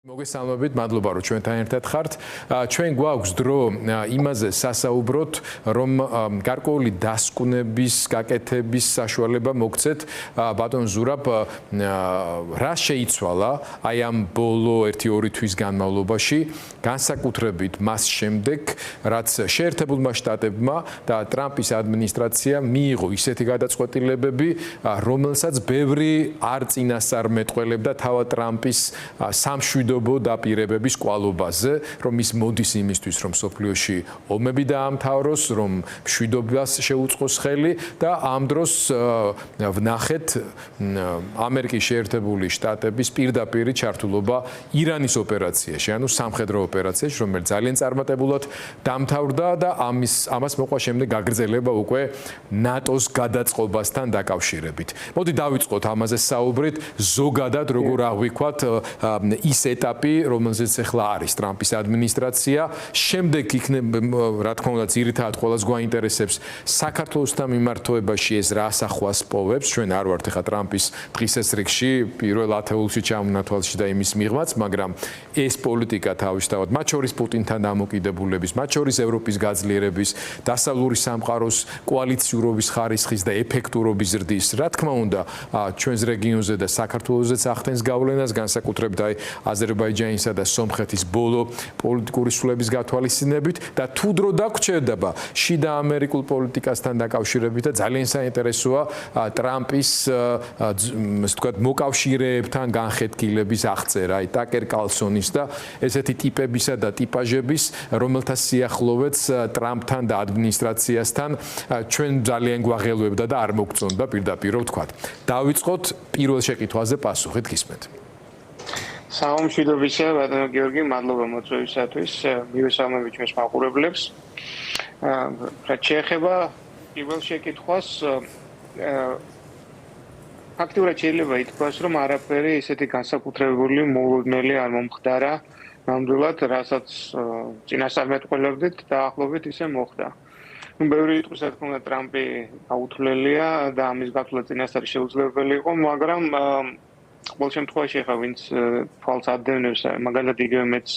მოგესალმებით, მადლობა რომ ჩვენთან ერთად ხართ. ჩვენ გვაქვს დრო იმაზე სასაუბროთ, რომ გარკვეული დასკვნების, გაკეთების საშუალება მოგცეთ ბატონ ზურაბ, რა შეიცვალა აი ამ ბოლო 1-2 თვის განმავლობაში, განსაკუთრებით მას შემდეგ, რაც შეერთებულმა შტატებმა და ტრამპის ადმინისტრაციამ მიიღო ისეთი გადაწყვეტილებები, რომელსაც ბევრი არ წინასწარმეტყველებდა თავად ტრამპის სამშვიდობო დაპირებების კვალობაზე, რომ ის მოდის იმისთვის, რომ სოფლიოში ომები დაამთავროს, რომ მშვიდობას შეუწყოს ხელი და ამ დროს ვნახეთ ამერიკის შეერთებული შტატების პირდაპირი ჩართულობა ირანის ოპერაციაში, ანუ სამხედრო ოპერაციაში, რომელიც ძალიან წარმატებულად დამთავრდა და ამას მოყვა შემდეგ გაგრძელება უკვე ნატოს გადაწყობასთან დაკავშირებით. მოდი დავიწყოთ ამაზე საუბრით, ზოგადად როგორ აღვიქვათ ის ეტაპი, რომელზეც ახლა არის ტრამპის ადმინისტრაცია, შემდეგ იქნება, რა თქმა უნდა, ძირითადად ყველას გვაინტერესებს საქართველოსთან მიმართოებაში ეს რა ასახვას პოვებს. ჩვენ არ ვართ ახლა ტრამპის დღისესრიგში, პირველ ათეულში ჩამონათვალში და იმის მიღმაც, მაგრამ ეს პოლიტიკა თავისთავად, მათ შორის პუტინთან დამოკიდებულების, მათ შორის ევროპის გაძლიერების, დასავლური სამყაროს კოალიციურობის ხარისხის და ეფექტურობის ზრდის, რა თქმა უნდა, ჩვენს რეგიონზე და საქართველოსაც ახდენს გავლენას, განსაკუთრებით აი აზერბაიჯანისა და სომხეთის ბოლო პოლიტიკური სულების გათვალისწინებით და თუ დრო დაგვრჩება შიდა ამერიკულ პოლიტიკასთან დაკავშირებით და ძალიან საინტერესოა ტრამპის ასე ვთქვათ მოკავშირეებთან განხეთქილების აღწერა, აი ტაკერ კარლსონის და ესეთი ტიპებისა და ტიპაჟების, რომელთა სიახლოვეც ტრამპთან და ადმინისტრაციასთან ჩვენ ძალიან გვაღელვებდა და არ მოგწონდა პირდაპირ ვთქვათ. დავიწყოთ პირველ შეყითვაზე პასუხით გისმენთ. საომშვიდობისა, ბატონო გიორგი, მადლობა მოწვევისათვის. მივესალმებით ჩვენს მაყურებლებს. რაც შეეხება პირველ შეკითხვას, ფაქტიურად შეიძლება ითქვას, რომ არაფერი ისეთი განსაკუთრებული მოულოდნელი არ მომხდარა ნამდვილად, რასაც წინასწარმეტყველებდით, დაახლოებით ისე მოხდა. ბევრი იტყვის, რა თქმა უნდა, ტრამპი გაუთვლელია და ამის გათვლა წინასწარ შეუძლებელი იყო, მაგრამ ყოველ შემთხვევაში ახლა ვინც თვალს ადევნებს, მაგალითად იგივე მეც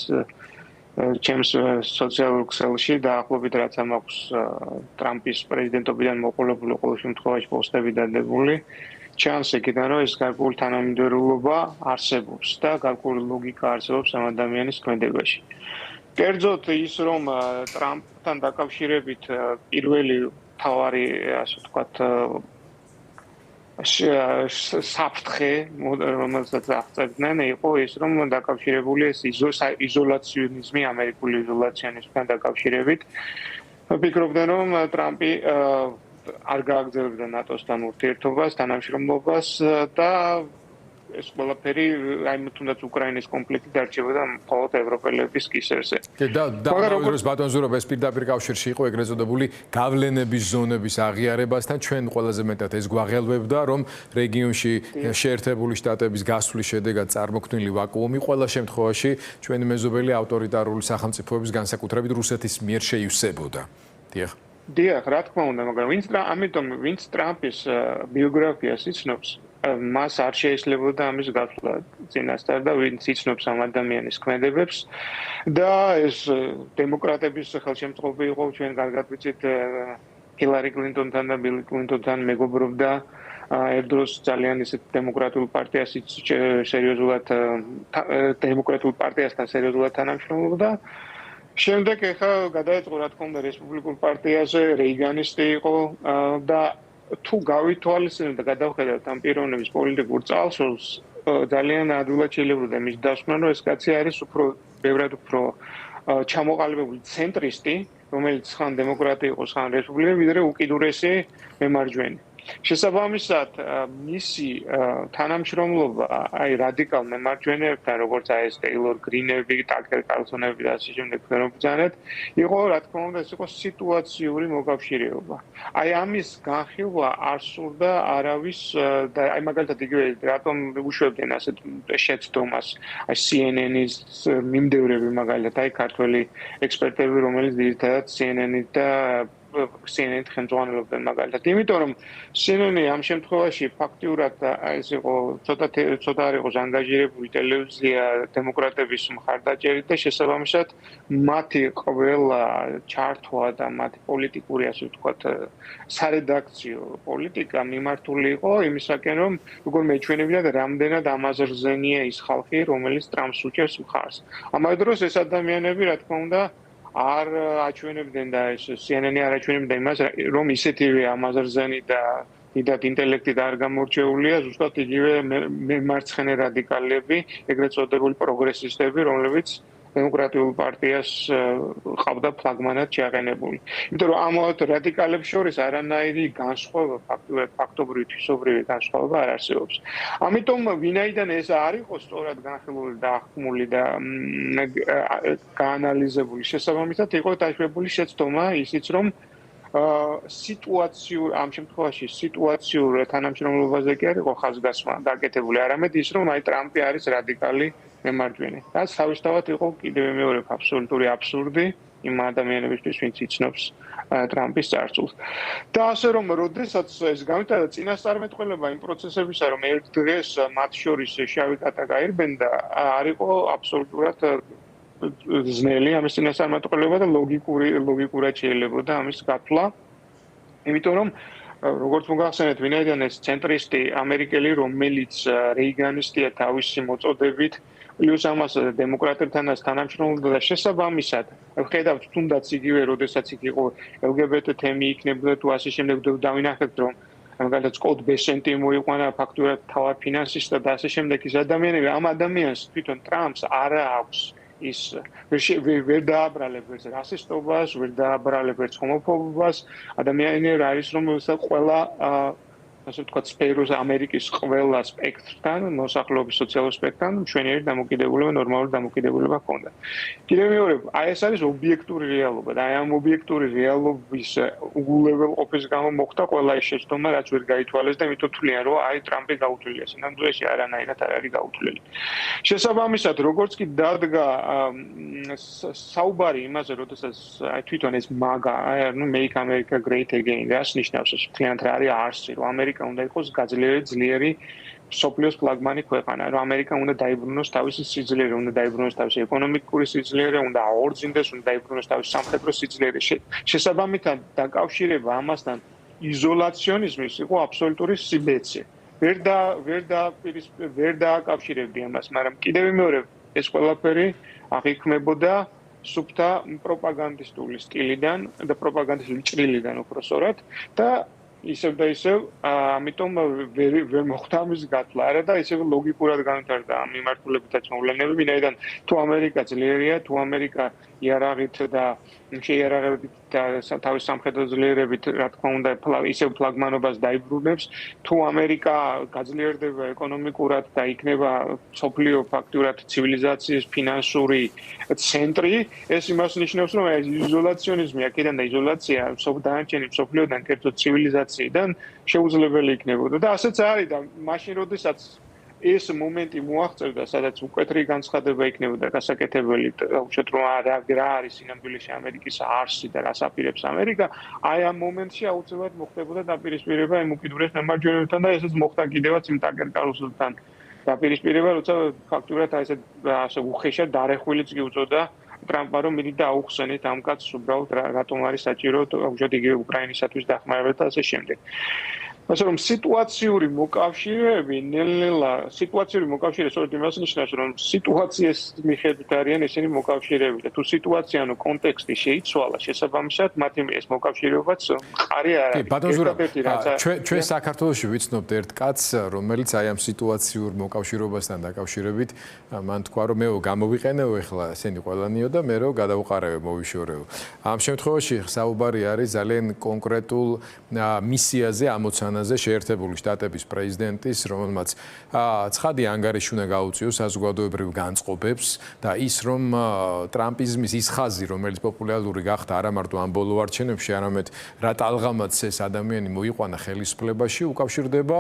ჩემს სოციალურ ქსელში დაახლოებით რაც ამაქვს ტრამპის პრეზიდენტობიდან მოყოლებული ყოველ შემთხვევაში პოსტები დადებული, ჩანს იქიდან, რომ ეს გარკვეული თანამიმდევრულობა არსებობს და გარკვეული ლოგიკა არსებობს ამ ადამიანის ქმედებაში. კერძოდ ის, რომ ტრამპთან დაკავშირებით პირველი მთავარი, ასე ვთქვათ, საფრთხე, რომელსაც აღწერდნენ, იყო ის, რომ დაკავშირებული ეს იზოლაციონიზმი, ამერიკული იზოლაციონიზმთან დაკავშირებით. ვფიქრობდნენ, რომ ტრამპი არ გააგრძელებდა ნატოსთან ურთიერთობას, თანამშრომლობას და ეს ყველაფერი აი თუნდაც უკრაინის კონფლიქტი დარჩებოდა მხოლოდ ევროპელების კისერზე. და ამავე დროს ბატონ ზურაბ ეს პირდაპირ კავშირში იყო ეგრეთ წოდებული გავლენების ზონების აღიარებასთან, ჩვენ ყველაზე მეტად ეს გვაღელვებდა, რომ რეგიონში შეერთებული შტატების გასვლის შედეგად წარმოქმნილი ვაკუუმი ყველა შემთხვევაში ჩვენი მეზობელი ავტორიტარული სახელმწიფოების განსაკუთრებით რუსეთის მიერ შეივსებოდა. დიახ, რა თქმა უნდა, მაგრამ ვინც ტრამპის ბიოგრაფიას იცნობს, მას არ შეიძლებოდა ამის გასვლა წინასწარ და ვინც იცნობს ამ ადამიანის ქმედებებს და ეს დემოკრატების ხელშემწყობი იყო, ჩვენ კარგად ვიცით, ჰილარი კლინტონთან და ბილ კლინტონთან მეგობრობდა, ერთდროს ძალიან ისეთ დემოკრატიულ პარტიასთან სერიოზულად თანამშრომლობდა. შემდეგ ახლა გადაეწყო, რა თქმა უნდა, რესპუბლიკურ პარტიაზე, რეიგანისტი იყო და თუ გავითვალისწინებთ და გადავხედავთ ამ პიროვნების პოლიტიკურ წარსულს, ძალიან ადვილად შეიძლება იმის დასკვნა, რომ ეს კაცი არის ბევრად უფრო ჩამოყალიბებული ცენტრისტი, რომელიც ხან დემოკრატია იყო, ხან რესპუბლიკა, ვიდრე უკიდურესი მემარჯვენე. შესაბამისად, მისი თანამშრომლობა აი რადიკალ მემარჯვენეებთან, როგორც აი ეს ტეილორ გრინები, ტაკერ კარლსონები და ასე შემდეგ ფერმობრძანეთ, იყო, რა თქმა უნდა, ეს იყო სიტუაციური მოკავშირეობა. აი ამის განხილვა არ სურდა არავის და აი მაგალითად იგივე რატომ უშვებდნენ ასეთ შეცდომას, აი CNN-ის მიმდევრები მაგალითად, აი ქართველი ექსპერტები, რომელიც ძირითადად CNN-ით და CNN-ით ხელმძღვანელობდნენ მაგალითად. იმიტომ რომ CNN ამ შემთხვევაში ფაქტიურად ეს იყო ცოტა არ იყო ანგაჟირებული ტელევიზია დემოკრატების მხარდაჭერით და შესაბამისად მათი ყველა ჩართვა და მათი პოლიტიკური ასე ვთქვათ სარედაქციო პოლიტიკა მიმართული იყო იმისაკენ რომ როგორ მეჩვენებიათ რამდენად ამაზე რძენია ის ხალხი რომელიც ტრამპს უჭერს მხარს. ამავე დროს ეს ადამიანები რა თქმა უნდა არ აჩვენებდნენ და ეს CNN-ი არ აჩვენებდა იმას რომ ისეთივე ამაზე რძენი და დიდად ინტელექტით არ გამორჩეულია ზუსტად იგივე მემარცხენე რადიკალები ეგრეთ წოდებული პროგრესისტები რომლებიც დემოკრატიულ პარტიას ყავდა ფლაგმანად შეაყენებული. იმიტომ რომ ამავე რადიკალებს შორის არანაირი განსხვავება ფაქტობრივი თვისობრივი განსხვავება არ არსებობს. ამიტომ ვინაიდან ეს არ იყო სწორად განხილული და აღქმული და გაანალიზებული შესაბამისად იყო დაშვებული შეცდომა ისიც რომ სიტუაციურ ამ შემთხვევაში სიტუაციურ თანამშრომლობაზე კი არ იყო ხაზგასმა გაკეთებული არამედ ის რომ აი ტრამპი არის რადიკალი მემარჯვენე. და თავისთავად იყო კიდევ მეორე აბსოლუტური აბსურდი იმ ადამიანებისთვის, ვინც იცნობს ტრამპის წარსულს. და ასე რომ, როდესაც ეს გამიტანა წინასწარმეტყველება იმ პროცესებისა, რომ ერთ დღეს მათ შორის შავი კატა გაირბენდა, არ იყო აბსოლუტურად ძნელი ამის წინასწარმეტყველება და ლოგიკურად შეიძლებოდა ამის გათვლა. იმიტომ რომ როგორც მოგახსენეთ, ვინაიდან ეს ცენტრისტი ამერიკელი, რომელიც რეიგანისტია თავისი მოწოდებით პლუს ამას დემოკრატებთანაც თანამშრომლობდა და შესაბამისად ხედავთ თუნდაც იგივე როდესაც იქ იყო LGBT თემი იქნებოდა თუ ასე შემდეგ დავინახეთ რომ მაგალითად სკოტ ბესენტი მოიყვანა ფაქტურად თავად ფინანსისტად და ასე შემდეგ ის ადამიანები ამ ადამიანს თვითონ ტრამპს არ აქვს ის ვერ დააბრალებს რასისტობას, ვერ დააბრალებს ჰომოფობობას, ადამიანები არის რომელსაც ყველა ასე ვთქვათ სფეროს ამერიკის ყველა სპექტრთან, მოსახლეობის სოციალურ სპექტრთან მშვენიერი დამოკიდებულება, ნორმალური დამოკიდებულება ჰქონდა. კიდევ მეორე, აი ეს არის ობიექტური რეალობა და აი ამ ობიექტური რეალობის უგულებელყოფის გამო მოხდა ყველა ის შეცდომა, რაც ვერ გაითვალეს და მithom თვლიან, რომ აი ტრამპი გაუთვლილია. სინამდვილეში არანაირად არ არის გაუთვლილი. შესაბამისად, როგორც კი დადგა საუბარი იმაზე, როდესაც აი თვითონ ეს MAGA, Make America Great Again, რას ნიშნავს ეს მთლიანად რა არის არსი, რომ ამერიკა უნდა იყოს გაძლიერებული სოფლიოს ფლაგმანი ქვეყანა, რომ ამერიკა უნდა დაიბრუნოს თავისი სიძლიერე, უნდა დაიბრუნოს თავისი ეკონომიკური სიძლიერე, უნდა აორძინდეს, უნდა დაიბრუნოს თავისი სამხედრო სიძლიერე. შესაბამისად, დაკავშირება ამასთან იზოლაციონიზმის იყო აბსოლუტური სიბეცე. ვერ დააკავშირებდი ამას, მაგრამ კიდევ მეორე ეს ყველაფერი აღიქმებოდა სუფთა პროპაგანდისტული სტილიდან და პროპაგანდისტული ჭრილიდან უпроსორად და ისევ და ისევ, ამიტომ ვერ მოხდა ამის გათვლა. არა და ისევ ლოგიკურად განვითარდა ამ მიმართულებითაც მოვლენები, ვინაიდან თუ ამერიკა ძლიერია, თუ ამერიკა იარაღით და შეიარაღებით და თავის სამხედრო ძლიერებით, რა თქმა უნდა, ისევ ფლაგმანობას დაიბრუნებს, თუ ამერიკა გაძლიერდება ეკონომიკურად და იქნება სოფლიო ფაქტურად ცივილიზაციის ფინანსური ცენტრი, ეს იმას ნიშნავს, რომ ეს იზოლაციონიზმი, აქედან და იზოლაცია დანარჩენი სოფლიოდან კერძოდ ცივილიზაციიდან შეუძლებელი იქნებოდა და ასეც არის და მაშინ როდესაც ეს მომენტი მოაღწევდა, სადაც უკეთრი განცხადება იქნებოდა გასაკეთებელი, უშუალოდ რომ რა არის სინამდვილეში ამერიკის არსი და რას აპირებს ამერიკა, აი ამ მომენტში აუცილებლად მოხდებოდა დაპირისპირება იმ უკიდურეს მემარჯვენეებთან და ესეც მოხდა კიდევაც იმ ტაკერ კარლსონთან დაპირისპირება, როცა ფაქტურად ასე უხეშად დარეხვილიც კი უწოდა ტრამპმა რომ მიდი და აუხსენეთ ამ კაცს უბრალოდ რატომ არის საჭირო უშუალოდ იგივე უკრაინისათვის დახმარება და ასე შემდეგ. ასე რომ სიტუაციური მოკავშირეები ნელ-ნელა სიტუაციური მოკავშირე სწორედ იმას ნიშნავს რომ სიტუაციას მიხედვით არიან ესენი მოკავშირეები და თუ სიტუაციანო კონტექსტი შეიცვალა შესაბამისად მათი ეს მოკავშირეობაც მყარი არ არის. ბატონ ზურაბ, ჩვენ საქართველოში ვიცნობთ ერთ კაცს რომელიც აი ამ სიტუაციურ მოკავშირეობასთან დაკავშირებით მან თქვა რომ მეო გამოვიყენეო ეხლა ესენი ყველანიო და მე რო გადავუყარევ მოვიშორეო. ამ შემთხვევაში საუბარი არის ძალიან კონკრეტულ მისიაზე ამოცან ხანაზე შეერთებული შტატების პრეზიდენტის, რომელმაც ცხადი ანგარიში უნდა გაუწიოს საზოგადოებრივ განწყობებს და ის რომ ტრამპიზმის ის ხაზი, რომელიც პოპულარული გახდა არა მარტო ამ ბოლო არჩევნებში, არამედ რა ტალღამაც ეს ადამიანი მოიყვანა ხელისუფლებაში, უკავშირდება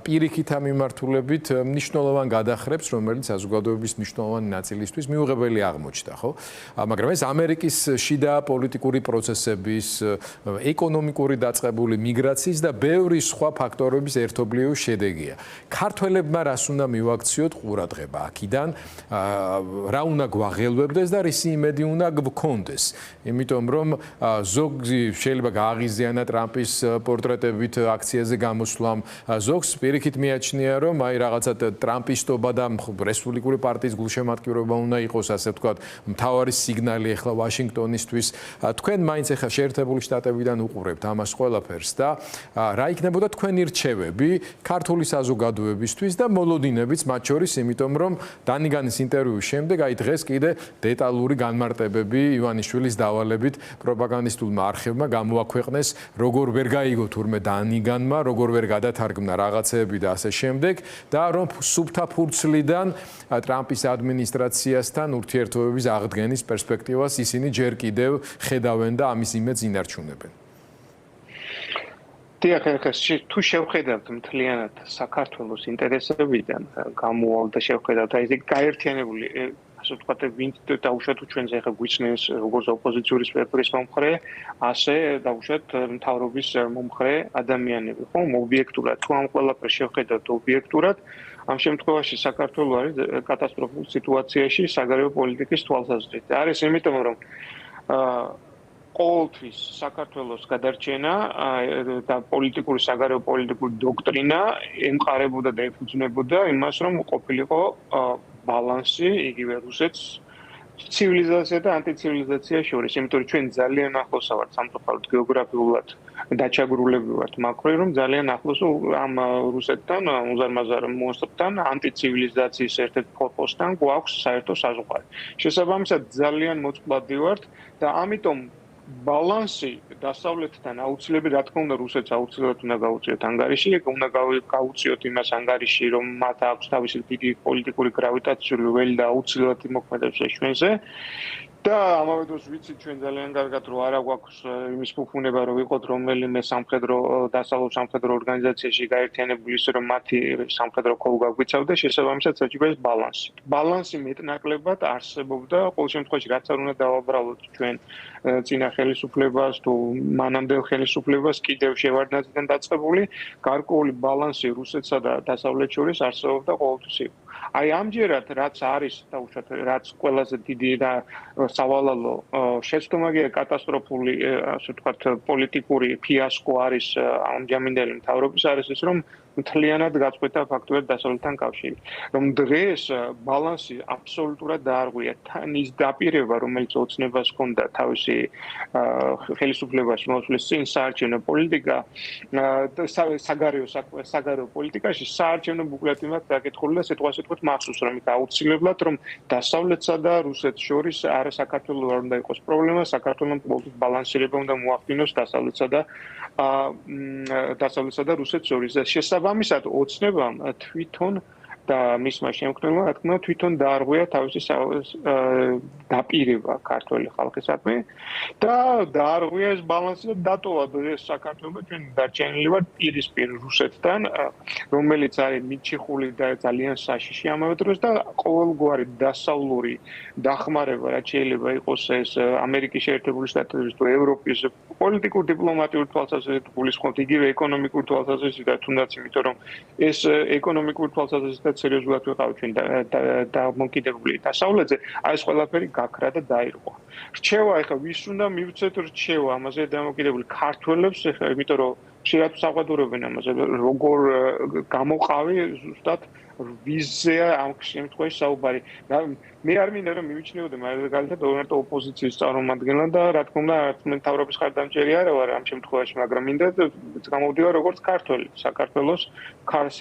პირიქით ამ მიმართულებით მნიშვნელოვან გადახრებს, რომელიც საზოგადოების მნიშვნელოვანი ნაწილისთვის მიუღებელი აღმოჩნდა, ხო? მაგრამ ეს ამერიკის შიდა პოლიტიკური პროცესების, ეკონომიკური დაწყებული მიგრაციის და ბევრი სხვა ფაქტორების ერთობლივი შედეგია. ქართველებმა რას უნდა მივაქციოთ ყურადღება აქედან, რა უნდა გვაღელვებდეს და რისი იმედი უნდა გვქონდეს. იმიტომ რომ ზოგი შეიძლება გააღიზიანა ტრამპის პორტრეტებით აქციაზე გამოსვლამ, ზოგს პირიქით მიაჩნია რომ აი რაღაცა ტრამპისტობა და რესპუბლიკური პარტიის გულშემატკივრობა უნდა იყოს, ასე ვთქვათ, მთავარი სიგნალი ახლა ვაშინგტონისთვის. თქვენ მაინც ახლა შეერთებული შტატებიდან უყურებთ ამას ყველაფერს და რა იქნებოდა თქვენი რჩევები ქართული საზოგადოებისთვის და მოლოდინებიც მათ შორის, იმიტომ რომ დანიგანის ინტერვიუს შემდეგ აი დღეს კიდე დეტალური განმარტებები ივანიშვილის დავალებით პროპაგანდისტულმა არხებმა გამოაქვეყნეს, როგორ ვერ გაიგო თურმე დანიგანმა, როგორ ვერ გადათარგმნა რაღაცეები და ასე შემდეგ და რომ სუფთა ფურცლიდან ტრამპის ადმინისტრაციასთან ურთიერთობების აღდგენის პერსპექტივას ისინი ჯერ კიდევ ხედავენ და ამის იმედს ინარჩუნებენ. თუ შევხედავთ მთლიანად საქართველოს ინტერესებიდან გამოვალ და შევხედავთ აი ეს გაერთიანებული ასე ვთქვათ ვინც დაუშვათ ჩვენზე ახლა გვიცნეს როგორც ოპოზიციური სპექტრის მომხრე, ასე დაუშვათ მთავრობის მომხრე ადამიანები, ხო? ობიექტურად, თუ ამ ყველაფერს შევხედავთ ობიექტურად, ამ შემთხვევაში საქართველო არის კატასტროფულ სიტუაციაში საგარეო პოლიტიკის თვალსაზრისით. არის იმიტომ რომ ყოველთვის საქართველოს გადარჩენა და პოლიტიკური საგარეო პოლიტიკური დოქტრინა ემყარებოდა და ეფუძნებოდა იმას, რომ ყოფილიყო ბალანსი იგივე რუსეთს ცივილიზაცია და ანტიცივილიზაცია შორის, იმიტომ რომ ჩვენ ძალიან ახლოს ვართ სამწუხაროდ გეოგრაფიულად დაჩაგრულები ვართ მაქროი, რომ ძალიან ახლოს ამ რუსეთთან, უზარმაზარ მონსტრთან, ანტიცივილიზაციის ერთ-ერთ ფორპოსტთან გვაქვს საერთო საზღვარი. შესაბამისად ძალიან მოწყვლადი ვართ და ამიტომ ბალანსი დასავლეთთან აუცილებლად რა თქმა უნდა რუსეთს აუცილებლად უნდა გაუწიოთ ანგარიში, უნდა გაუწიოთ იმას ანგარიში, რომ მათ აქვს თავისი დიდი პოლიტიკური გრავიტაციული ველი და აუცილებლად იმოქმედებს ჩვენზე. და ამავე დროს ვიცით ჩვენ ძალიან კარგად რომ არა გვაქვს იმის ფუფუნება რომ ვიყოთ რომელიმე სამხედრო დასავლურ სამხედრო ორგანიზაციაში გაერთიანებული ისე რომ მათი სამხედრო ქოლ გაგვიცავდა, შესაბამისად საჭიროა ბალანსი. ბალანსი მეტნაკლებად არსებობდა ყოველ შემთხვევაში რაც არ უნდა დავაბრალოთ ჩვენ წინა ხელისუფლებას თუ მანამდელ ხელისუფლებას კიდევ შევარდნაძიდან დაწყებული გარკვეული ბალანსი რუსეთსა და დასავლეთს შორის არსებობდა ყოველთვის იყო. აი ამჯერად რაც არის დაუშვათ რაც ყველაზე დიდი და სავალალო შეცდომაა კატასტროფული ასე ვთქვათ პოლიტიკური ფიასკო არის ამჯამინდელი მთავრობის არის ის რომ მთლიანად გაწყვეტა ფაქტობრივად დასავლეთთან კავშირი. რომ დღეს ბალანსი აბსოლუტურად დაარღვია თან ის დაპირება რომელიც ოცნებას ჰქონდა თავისი ხელისუფლებაში მოსვლის წინ საარჩევნო პოლიტიკა საგარეო პოლიტიკაში საარჩევნო ბუკლეტი მაქვს დაკითხული და სიტყვასიტყვით მახსოვს რომ იქ აუცილებლად რომ დასავლეთსა და რუსეთს შორის არა საქართველოს არ უნდა იყოს პრობლემა, საქართველოს პოლიტიკის ბალანსირება უნდა მოახდინოს დასავლეთსა და რუსეთს შორის. შესაბამისად ოცნებამ თვითონ და მისმა შემქმნელმა რა თქმა უნდა თვითონ დაარღვია თავისი დაპირება ქართული ხალხისადმი და დაარღვია ეს ბალანსი და დატოვა ეს საქართველოს ჩვენ დარჩენილი ვართ პირისპირ რუსეთთან, რომელიც არის მიჩიხული და ძალიან საშიში ამავე დროს და ყოველგვარი დასავლური დახმარება რაც შეიძლება იყოს ეს ამერიკის შეერთებული შტატების თუ ევროპის პოლიტიკურ დიპლომატიურ თვალსაზრისით გულისხმობთ, იგივე ეკონომიკურ თვალსაზრისით და თუნდაც იმიტომ რომ ეს ეკონომიკურ თვალსაზრისით სერიოზულად ვიყავით ჩვენ დამოკიდებული დასავლეთზე, აი ეს ყველაფერი გაქრა და დაირღვა. რჩევა ეხლა ვის უნდა მივცეთ რჩევა ამაზე დამოკიდებული ქართველებს ეხლა იმიტომ რომ შეიძლება საყვედურებენ ამაზე როგორ გამოყავი ზუსტად ვიზია ამ შემთხვევაში საუბარი. მე არ მინდა რომ მივიჩნიოდე მაგალითად ორნატო ოპოზიციის წარმომადგენლად და რა თქმა უნდა მთავრობის ხარდამჭერი არ ვარ ამ შემთხვევაში, მაგრამ მინდა გამოვდივარ როგორც ქართველი,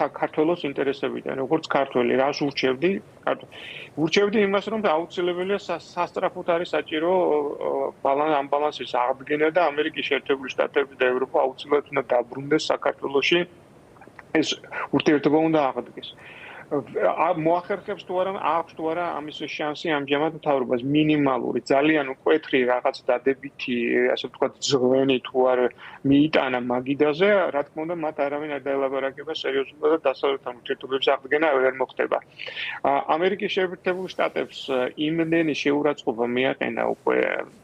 საქართველოს ინტერესებიდან, როგორც ქართველი, რას ურჩევდი? ურჩევდი იმას, რომ აუცილებელია სასტრაფოდ არის საჭირო ამ ბალანსის აღდგენა და ამერიკის შეერთებული შტატები და ევროპა აუცილებლად უნდა დაბრუნდეს საქართველოში ეს ურთიერთობა უნდა აღდგეს. მოახერხებს თუ არა აქვს თუ არა ამის შანსი ამჟამად მთავრობას მინიმალური ძალიან მკვეთრი რაღაც დადებითი ასე ვთქვათ ზღვენი თუ არ მიიტანა მაგიდაზე რა თქმა უნდა მათ არავინ არ დაელაპარაკება სერიოზულად და დასავლეთთან ურთიერთობების აღდგენა ვერ მოხდება. ამერიკის შეერთებულ შტატებს იმდენი შეურაცხყოფა მიაყენა უკვე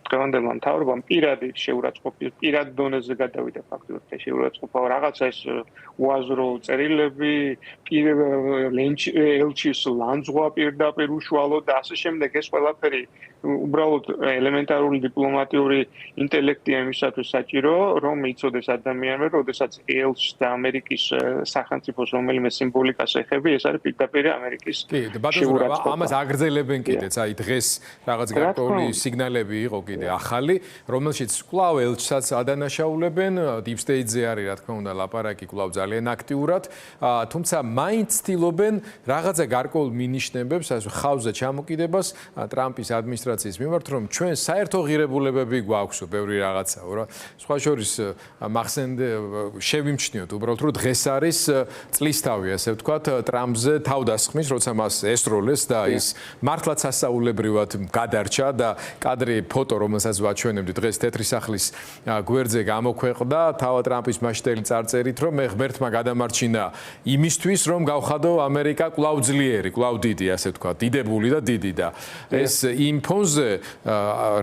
დღევანდელმა მთავრობამ პირადი შეურაცხყოფის პირად დონეზე გადავიდა ფაქტობრივად შეურაცხყოფა რაღაცა ეს უაზრო წერილები ელჩის ლანძღვა პირდაპირ უშუალოდ და ასე შემდეგ ეს ყველაფერი უბრალოდ ელემენტარული დიპლომატიური ინტელექტია იმისათვის საჭირო რომ იცოდეს ადამიანმა როდესაც ელჩს და ამერიკის სახელმწიფოს რომელიმე სიმბოლიკას ეხები ეს არის პირდაპირ ამერიკის შეურაცხყოფა. ამას აგრძელებენ კიდეც აი დღეს რაღაც გარკვეული სიგნალები იყო კიდე ახალი რომელშიც კვლავ ელჩსაც ადანაშაულებენ Deep State-ზე არის რა თქმა უნდა ლაპარაკი კვლავ ძალიან აქტიურად თუმცა მაინც ცდილობენ რაღაცა გარკვეულ მინიშნებებს ასე ხავზე ჩამოკიდებას ტრამპის ადმინისტრაციის მიმართ რომ ჩვენ საერთო ღირებულებები გვაქვსო ბევრი რაღაცაო რა სხვა შორის მახსენდე შევიმჩნიოთ უბრალოდ რომ დღეს არის წლისთავი ასე ვთქვათ ტრამპზე თავდასხმის როცა მას ესროლეს და ის მართლაც ასაულებრივად გადარჩა და კადრი ფოტო რომელსაც ვაჩვენებდი დღეს თეთრი სახლის გვერდზე გამოქვეყნდა თავად ტრამპის მასშტაბელი წარწერით რომ მე ღმერთმა გადამარჩინა იმისთვის რომ გავხადო ამერიკა კვლავ ძლიერი, კვლავ დიდი, ასე ვთქვათ, დიდებული და დიდი და ეს იმ ფონზე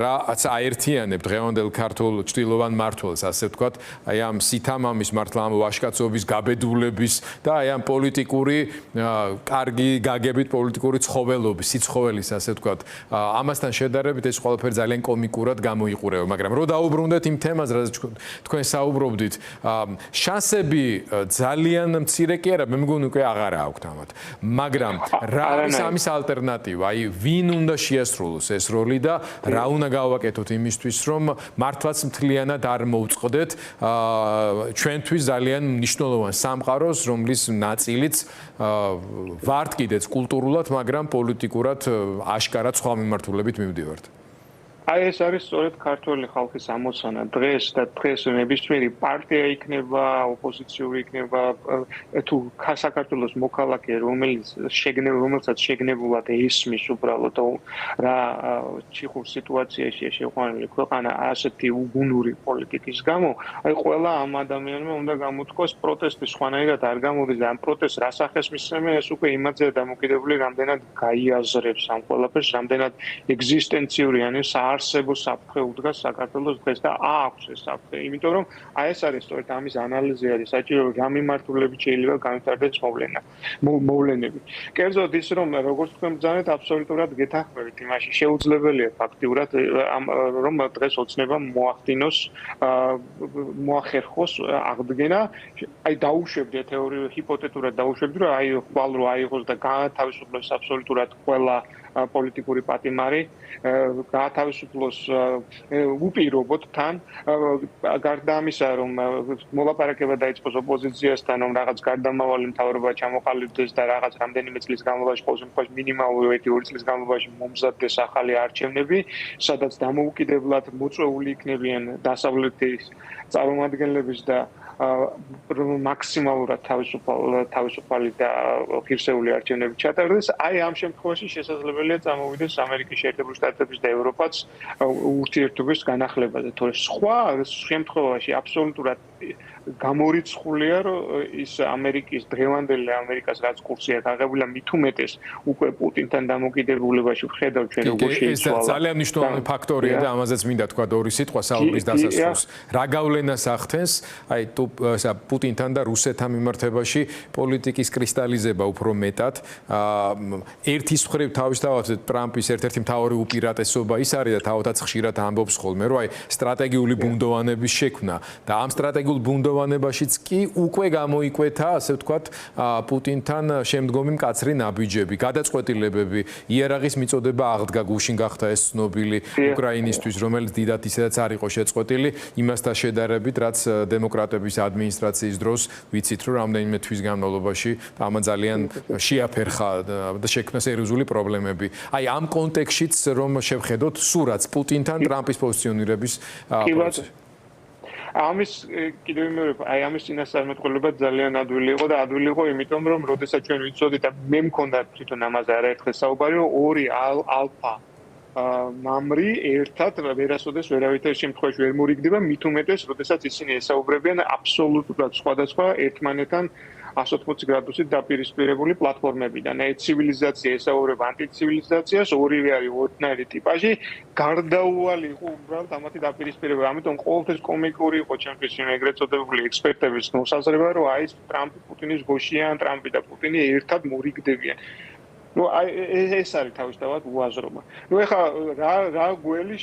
რაც აერთიანებ დღევანდელ ქართულ ჭtildeოვან მმართველს, ასე ვთქვათ, აი ამ სითამამის მართლა ამ ვაჟკაცობის გაბედულების და აი ამ პოლიტიკური კარგი გაგებით პოლიტიკური ცხოველობის, სიცხოველის, ასე ვთქვათ, ამასთან შედარებით ეს ყველაფერი ძალიან კომიკურად გამოიყურება, მაგრამ რო დაუბრუნდეთ იმ თემაზე, რაც თქვენ საუბრობდით, შანსები ძალიან მცირე კი არა, მე მგონი უკვე აღარა აქვთ ამათ. მაგრამ რა არის ამის ალტერნატივა? აი ვინ უნდა შეასრულოს ეს როლი და რა უნდა გავაკეთოთ იმისთვის რომ მართლაც მთლიანად არ მოვწყდეთ ჩვენთვის ძალიან მნიშვნელოვან სამყაროს რომლის ნაწილიც ვართ კიდეც კულტურულად მაგრამ პოლიტიკურად აშკარად სხვა მიმართულებით მივდივართ. აი ეს არის სწორედ ქართული ხალხის ამოცანა დღეს და დღეს ნებისმიერი პარტია იქნება, ოპოზიციური იქნება თუ საქართველოს მოქალაქე რომელსაც შეგნებულად ისმის უბრალოდ რა ჩიხურ სიტუაციაში შეყვანილი ქვეყანა ასეთი უგუნური პოლიტიკის გამო, აი ყველა ამ ადამიანმა უნდა გამოთქვას პროტესტი სხვანაირად არ გამოდის და ამ პროტესტს რა სახეს მისცემენ ეს უკვე იმაზე დამოკიდებული რამდენად გაიაზრებს ამ ყველაფერს, რამდენად ეგზისტენციური ან არსებო საფრთხე უდგას საქართველოს დღეს და აქვს ეს საფრთხე, იმიტომ რომ აი ეს არის სწორედ ამის ანალიზი არის საჭირო რა მიმართულებით შეიძლება განვითარდეს მოვლენები. კერძოდ ის რომ როგორც თქვენ ბრძანეთ აბსოლუტურად გეთანხმებით იმაში შეუძლებელია ფაქტიურად რომ დღეს ოცნება მოახდინოს მოახერხოს აღდგენა აი დაუშვებდი თეორიულ ჰიპოთეტურად დაუშვებდი რომ აი ხვალ რო აიღოს და გაათავისუფლოს აბსოლუტურად ყველა პოლიტიკური პატიმარი გაათავისუფლოს უპირობოდ თან გარდა ამისა რომ მოლაპარაკება დაიწყოს ოპოზიციასთან რომ რაღაც გარდამავალი მთავრობა ჩამოყალიბდეს და რაღაც რამდენიმე წლის განმავლობაში ყოველ შემთხვევაში მინიმალური 1-2 წლის განმავლობაში მომზადდეს ახალი არჩევნები სადაც დამოუკიდებლად მოწვეული იქნებიან დასავლეთის წარმომადგენლების და მაქსიმალურად თავისუფალი და ღირსეული არჩევნები ჩატარდეს. აი ამ შემთხვევაში შესაძლებელია წამოვიდეს ამერიკის შეერთებული შტატების და ევროპაც ურთიერთობის განახლებაზე. თორე სხვა შემთხვევაში აბსოლუტურად გამორიცხულია რომ ის ამერიკის დღევანდელი ამერიკას რაც კურსია გაღებულია მით უმეტეს უკვე პუტინთან დამოკიდებულებაში ვხედავ ჩვენ როგორ შეიცვალა. ეს ძალიან მნიშვნელოვანი ფაქტორია და ამაზეც მინდა თქვა ორი სიტყვა საუბრის დასასრულს. რა გავლენას ახდენს აი პუტინთან და რუსეთთან მიმართებაში პოლიტიკის კრისტალიზება უფრო მეტად. ერთის მხრივ თავისთავად ტრამპის ერთ-ერთი მთავარი უპირატესობა ის არის და თავადაც ხშირად ამბობს ხოლმე რომ აი სტრატეგიული ბუნდოვანების შექმნა და ამ სტრატეგიული გარეგულ ბუნდოვანებაშიც კი უკვე გამოიკვეთა, ასე ვთქვათ, პუტინთან შემდგომი მკაცრი ნაბიჯები, გადაწყვეტილებები, იარაღის მიწოდება აღდგა, გუშინ გახდა ეს ცნობილი უკრაინისთვის, რომელიც დიდად ისედაც არ იყო შეწყვეტილი, იმასთან შედარებით, რაც დემოკრატების ადმინისტრაციის დროს ვიცით, რომ რამდენიმე თვის განმავლობაში ამან ძალიან შეაფერხა და შექმნა სერიოზული პრობლემები. აი ამ კონტექსტშიც რომ შევხედოთ სურათს პუტინთან ტრამპის პოზიციონირების პროცესში. ამის კიდევ მეორე, აი ამის წინასწარმეტყველება ძალიან ადვილი იყო და ადვილი იყო იმიტომ, რომ როდესაც ჩვენ ვიცოდით და მე მქონდა თვითონ ამაზე არაერთხელ საუბარი, ორი ალფა მამრი ერთად ვერასოდეს ვერავითარ შემთხვევაში ვერ მორიგდება, მით უმეტეს, როდესაც ისინი ესაუბრებიან აბსოლუტურად სხვადასხვა ერთმანეთთან 180 გრადუსით დაპირისპირებული პლატფორმებიდან. ეს ცივილიზაცია ესაუბრება ანტიცივილიზაციას, ორივე არის ორნაირი ტიპაჟი, გარდაუვალი იყო უბრალოდ ამათი დაპირისპირება. ამიტომ ყოველთვის კომიკური იყო ჩემთვის ეგრეთ წოდებული ექსპერტების მოსაზრება, რომ აი ტრამპი პუტინის გოშიან, ტრამპი და პუტინი ერთად მორიგდებიან. ნუ აი ეს არის თავისთავად უაზრობა. ნუ ეხლა რა გველი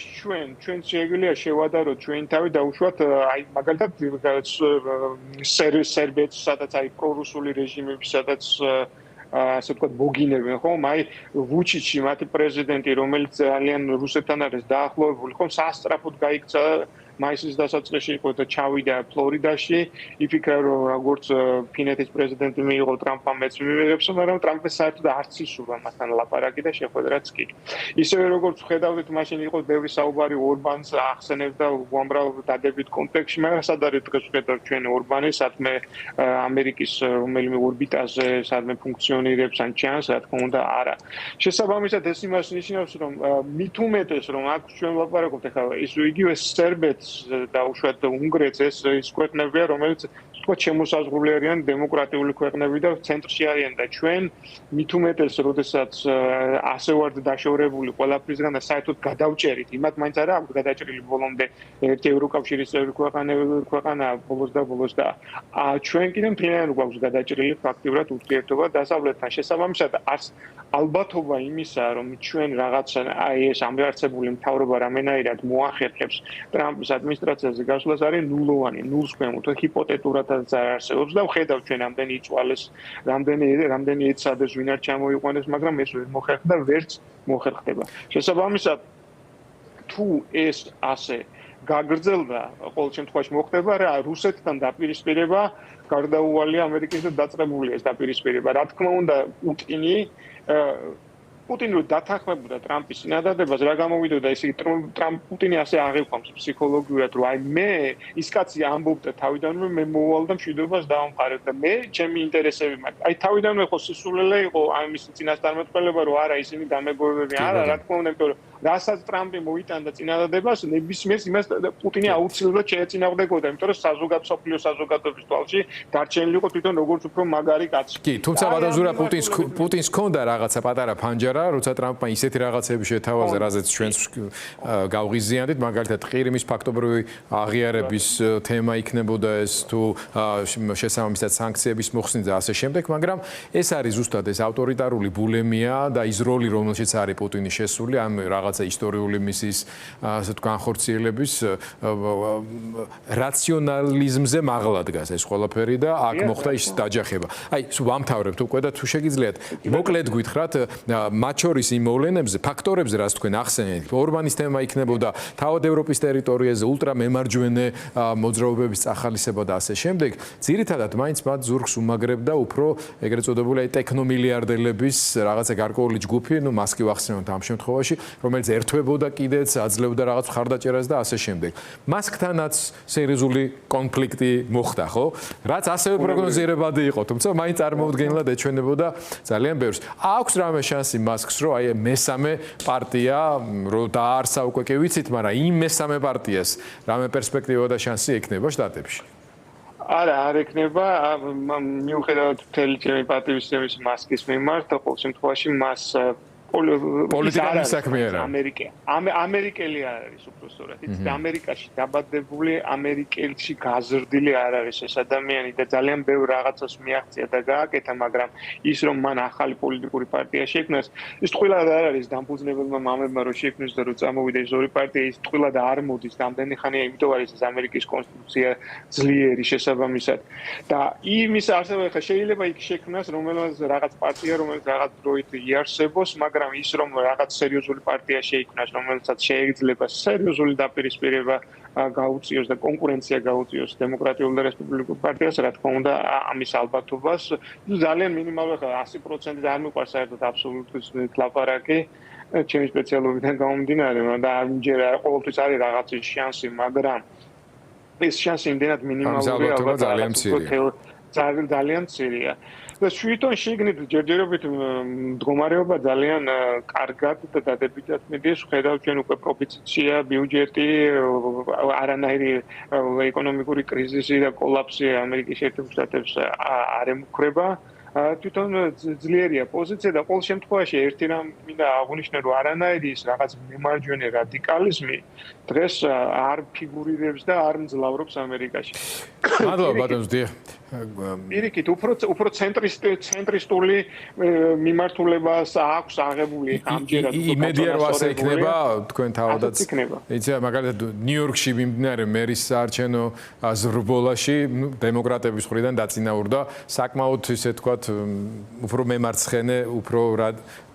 ჩვენ შეგვიძლია შევადაროთ ჩვენი თავი და უშუალოდ აი მაგალითად სერბეთს, სადაც აი პრორუსული რეჟიმები, სადაც ასე ვთქვათ ბოგინებენ ხომ? აი ვუჩიჩი, მათი პრეზიდენტი, რომელიც ძალიან რუსეთთან არის დაახლოებული, ხომ სასწრაფოდ გაიქცა მაისის დასაწყისში იყო და ჩავიდა ფლორიდაში, იფიქრა რომ როგორც ფინეთის პრეზიდენტი მიიღო ტრამპმა მეც მიიღებს, მაგრამ ტრამპს საერთოდ არც ისურვა მასთან ლაპარაკი და შეხვედრაც კი. ისევე როგორც ხედავდით, მაშინ იყო ბევრი საუბარი ორბანს ახსენებს და უამრავ დადებით კონტექსტში, მაგრამ სად არის დღეს ვხედავთ ჩვენ ორბანი, სადმე ამერიკის რომელიმე ორბიტაზე, სადმე ფუნქციონირებს ან ჩანს, რა თქმა უნდა, არა. შესაბამისად ეს იმას ნიშნავს, რომ მით უმეტეს რომ აქ ჩვენ ვლაპარაკობთ ახლა ის იგივე სერბეთს და უშუალოდ უნგრეთს ეს ქვეყნებია, რომელიც თქო შემოსაზღვრული არიან დემოკრატიული ქვეყნები და ცენტრში არიან და ჩვენ მით უმეტეს, როდესაც ასე ვართ დაშორებული ყველაფრისგან და საერთოდ გადავჭერით, იმათ მაინც არა აქვს გადაჭრილი ბოლომდე ერთი ევროკავშირის წევრი ქვეყანა ბოლოს და ჩვენ კიდევ მთლიანად გვაქვს გადაჭრილი ფაქტიურად ურთიერთობა დასავლეთთან. შესაბამისად არც ალბათობა იმისა, რომ ჩვენ რაღაცა აი ეს ამარცებული მთავრობა რამენაირად მოახერხებს ტრამპის ადმინისტრაციაზე გასვლას არის ნულოვანი, ნულს ქვემოთ, ჰიპოთეტურადაც არ არსებობს და ვხედავთ ჩვენ რამდენი იწვალეს, რამდენი ეცადეს ვინ არ ჩამოიყვანეს, მაგრამ ეს ვერ მოხერხდა, ვერც მოხერხდება. შესაბამისად, თუ ეს ასე გაგრძელდა, ყოველ შემთხვევაში მოხდება რა რუსეთთან დაპირისპირება, გარდაუვალია ამერიკის და დაწყებულია ეს დაპირისპირება. რა თქმა უნდა, პუტინი დათანხმებოდა ტრამპის წინადადებას, რა გამოვიდოდა ისე პუტინი ასე აღიქვამს ფსიქოლოგიურად, რომ აი მე ის კაცი ამბობდა თავიდანვე მე მოვალ და მშვიდობას დავამყარებ და მე ჩემი ინტერესები მაქვს. აი თავიდანვე ხო სისულელე იყო ამის წინასწარმეტყველება, რომ არა ისინი დამეგობრებები, არა რა თქმა უნდა, იმიტომ რომ რასაც ტრამპი მოიტანდა წინადადებას, ნებისმიერს იმას პუტინი აუცილებლად შეეწინააღმდეგებოდა, იმიტომ რომ საზოგადოების თვალში დარჩენილი იყო თვითონ როგორც უფრო მაგარი კაცი. კი, თუმცა ბატონზურა პუტინს ჰქონდა რაღაცა პატარა ფანჯარა, როცა ტრამპმა ისეთი რაღაცები შეთავაზა, რაზეც ჩვენს გავღიზიანდით, მაგალითად ყირიმის ფაქტობრივი აღიარების თემა იქნებოდა ეს თუ შესაბამისად სანქციების მოხსნით და ასე შემდეგ, მაგრამ ეს არის ზუსტად ეს ავტორიტარული ბულემია და ის როლი, რომელშიც არის პუტინის შესული ამ რაღაცა ისტორიული მისის ასე თუ განხორციელების რაციონალიზმზე მაღლა დგას ეს ყველაფერი და აქ მოხდა ის დაჯახება. აი, ვამთავრებთ უკვე და თუ შეგიძლიათ მოკლედ გითხრათ მათ შორის იმ მოვლენებზე, ფაქტორებზე, რაც თქვენ ახსენეთ, ორბანის თემა იქნებოდა თავად ევროპის ტერიტორიაზე ულტრამემარჯვენე მოძრაობების წახალისება და ასე შემდეგ. ძირითადად მაინც მათ ზურგს უმაგრებდა უფრო ეგრეთ წოდებული ტექნომილიარდელების რაღაცა გარკვეული ჯგუფი, ნუ მას კი ვახსენოთ ამ შემთხვევაში, რომელიც ერთვებოდა კიდეც, აძლევდა რაღაც მხარდაჭერას და ასე შემდეგ. მასკთანაც სერიოზული კონფლიქტი მოხდა, ხო? რაც ასევე პროგნოზირებადი იყო, თუმცა მაინც წარმოუდგენლად ეჩვენებოდა ძალიან ბევრს. აქვს რამე შანსი მასკს, რომ აი მესამე პარტია რომ დაარსა უკვე კი ვიცით, მაგრამ იმ მესამე პარტიას რამე პერსპექტივა და შანსი ექნება შტატებში? არა, არ ექნება, მიუხედავად მთელი ჩემი პატივისცემის მასკის მიმართ, ყოველ შემთხვევაში მას პოლიტიკა საქმე არა. ამერიკელი არ არის უბრალოდ. იცით ამერიკაში დაბადებული, ამერიკელში გაზრდილი არ არის ეს ადამიანი და ძალიან ბევრ რაღაცას მიაღწია და გააკეთა, მაგრამ ის რომ მან ახალი პოლიტიკური პარტია შექმნას, ის ტყუილად არ არის დამფუძნებელმა მამებმა რომ შექმნეს და რომ წამოვიდა ეს ორი პარტია, ის ტყუილად არ მოდის რამდენი ხანია, იმიტომ არის ეს ამერიკის კონსტიტუცია ძლიერი შესაბამისად. და იმის არსება ხა შეიძლება იქ შექმნას რომელსაც რაღაც პარტია, რომელიც რაღაც დროით იარსებოს, მაგრამ ის რომ რაღაც სერიოზული პარტია შეიქმნას, რომელსაც შეიძლება სერიოზული დაპირისპირება გაუწიოს და კონკურენცია გაუწიოს დემოკრატიულ და რესპუბლიკურ პარტიას, რა თქმა უნდა, ამის ალბათობას ძალიან მინიმალურად 100% არ მიყვარს საერთოდ აბსოლუტიზმით ლაპარაკი ჩემი სპეციალობიდან გამომდინარე, და ამჯერ ყოველთვის არის რაღაცის შანსი, მაგრამ ეს შანსი იმდენად მინიმალურია, ძალიან მცირეა. და თვითონ შეგნით ჯერჯერობით მდგომარეობა ძალიან კარგად და დადებითად მიდის. ხედავთ ჩვენ უკვე პროფიციტია, ბიუჯეტი, არანაირი ეკონომიკური კრიზისი და კოლაფსი ამერიკის შეერთებულ შტატებს არ ემუქრება. თვითონ ძლიერია პოზიცია და ყოველ შემთხვევაში ერთი რამ მინდა აღვნიშნო, რომ არანაირი ის რაღაც მემარჯვენე რადიკალიზმი დღეს არ ფიგურირებს და არ მძლავრობს ამერიკაში. მადლობა ბატონო ზდია. პირიქით, უფრო ცენტრისტული მიმართულებას აქვს აღებული ამჯერად. იმედია რომ ასე იქნება, თქვენ თავადაც. იცით, მაგალითად ნიუ-იორკში მიმდინარე მერის საარჩევნო ზრბოლაში დემოკრატების მხრიდან დაწინაურდა საკმაოდ ისე თქვა უფრო მემარცხენე, უფრო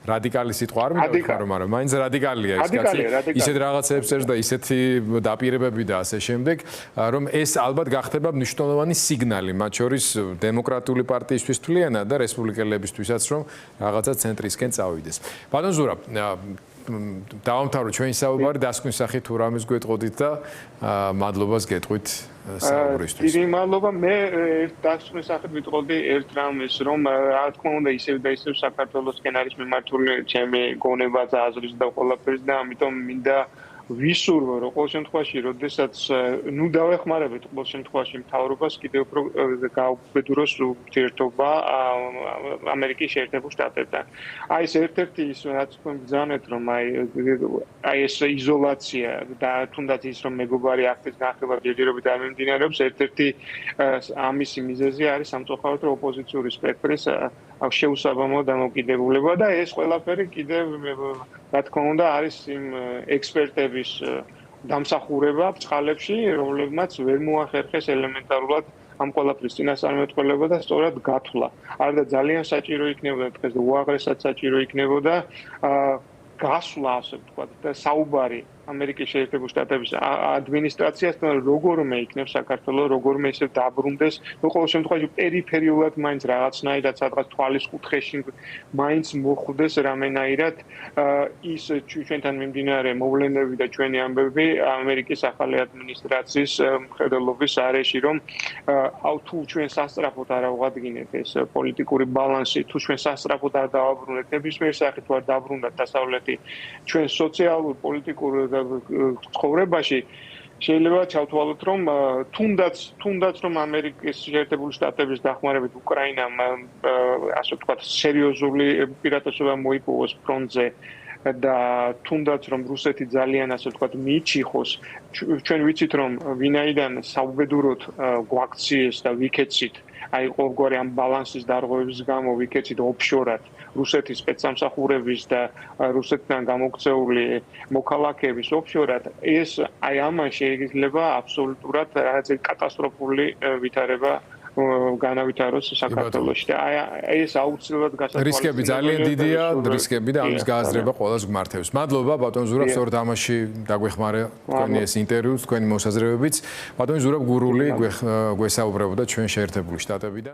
რადიკალი სიტყვა არ მინდა რომ არა, მაინც რადიკალია ეს კაცი. ისეთ რაღაცებს წერს და ისეთი დაპირებები და ასე შემდეგ, რომ ეს ალბათ გახდება მნიშვნელოვანი სიგნალი, მათ შორის დემოკრატიული პარტიისთვის თვლიანად და რესპუბლიკელებისთვისაც, რომ რაღაცა ცენტრისკენ წავიდეს. ბატონ ზურაბ, დავამთავროთ ჩვენი საუბარი დასკვნის სახით თუ რამეს გვეტყოდით და მადლობას გეტყვით საუბრისთვის. დიდი მადლობა. მე დასკვნის სახით ვიტყოდი ერთ რამეს, რომ რა თქმა უნდა ისევ და ისევ საქართველოსკენ არის მიმართული ჩემი გონება და აზრის და ყველაფერს და ამიტომ მინდა ვისურვო, რომ ყოველ შემთხვევაში, როდესაც დავეხმარებით ყოველ შემთხვევაში მთავრობას კიდევ უფრო გაუბედუროს ურთიერთობა ამერიკის შეერთებულ შტატებთან. აი ეს ერთ-ერთი ის რაც თქვენ ბრძანეთ, რომ აი ეს იზოლაცია და თუნდაც ის რომ მეგობარი აქტის განხილვა ჯერჯერობით არ მიმდინარეობს, ერთ-ერთი ამისი მიზეზი არის სამწუხაროდ რომ ოპოზიციური სპექტრის შეუსაბამო დამოკიდებულება და ეს ყველაფერი კიდევ რა თქმა უნდა არის იმ ექსპერტების დამსახურება ბწყალებში, რომლებმაც ვერ მოახერხეს ელემენტარულად ამ ყველაფრის წინასწარმეტყველება და სწორად გათვლა. არდა ძალიან საჭირო იქნებოდა დღეს და უაღრესად საჭირო იქნებოდა გასვლა, ასე ვთქვათ, და საუბარი ამერიკის შეერთებულ შტატების ადმინისტრაციასთან როგორმე იქნებს საქართველოს, როგორმე ისე დაბრუნდეს, ყოველ შემთხვევაში პერიფერიულად მაინც რაღაცნაირად სადღაც თვალის კუთხეში მაინც მოხვდეს რამენაირად ის ჩვენთან მიმდინარე მოვლენები და ჩვენი ამბები ამერიკის ახალი ადმინისტრაციის მხედველობის არეში, რომ თუ ჩვენ სასწრაფოდ არ ავღადგინეთ ეს პოლიტიკური ბალანსი, თუ ჩვენ სასწრაფოდ არ დავაბრუნეთ ნებისმიერ სახით თუ არ დაბრუნდათ დასავლეთი ჩვენ სოციალურ პოლიტიკურ ცხოვრებაში შეიძლება ჩავთვალოთ, რომ თუნდაც რომ ამერიკის შეერთებული შტატების დახმარებით უკრაინამ ასე ვთქვათ სერიოზული პირატესობა მოიპოვოს ფრონტზე და თუნდაც რომ რუსეთი ძალიან ასე ვთქვათ მიჩიხოს, ჩვენ ვიცით რომ ვინაიდან საუბედუროდ გვაქციეს და ვიქეცით აი ყოველგვარი ამ ბალანსის დარღვევების გამო ვიქეცით ოფშორად რუსეთის სპეცსამსახურების და რუსეთიდან გამოქცეული მოქალაქეების ოფშორად, ეს აი ამან შეიძლება აბსოლუტურად რაღაც კატასტროფული ვითარება განავითაროს საქართველოში და აი ეს აუცილებლად გასაკეთებელი რისკები ძალიან დიდია, რისკები და ამის გააზრება ყველას გმართებს. მადლობა ბატონ ზურაბ, სწორედ ამაში დაგვეხმარა თქვენი ეს ინტერვიუ, თქვენი მოსაზრებებიც. ბატონ ზურაბ გურული გვესაუბრებოდა ჩვენ შეერთებული შტატებიდან.